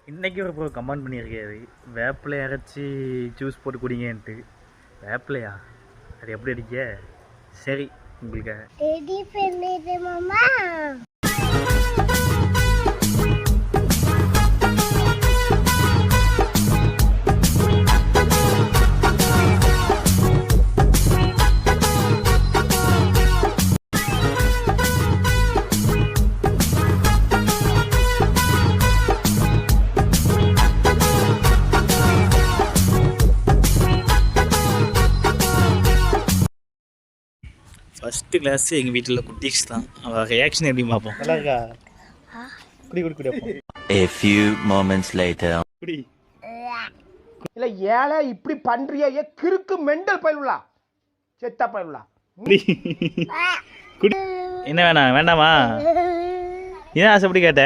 இன்றைக்கி ஒரு bro comment பண்ணியிருக்காரு, வேப்பிலை அரைச்சி ஜூஸ் போட்டு குடிங்கன்ட்டு. வேப்பிலையா? அது எப்படி அடிக்க? சரி உங்களுக்கு ஃபஸ்ட்டு கிளாஸ் எங்கள் வீட்டில் குட்டீஸ் தான். அவள் ரியாக்ஷன் எப்படி பார்ப்போம். நல்லா இருக்கா? குடி குடி குடி. A few moments later. குடி. இல்லை ஏழை இப்படி பண்றியா? ஏ கிறுக்கு மெண்டல் பயிலுலா, செத்தா பயிலுலா. குடி குடி. என்ன வேணாம்? வேண்டாமா? ஏன் ஆசைப்படி கேட்ட?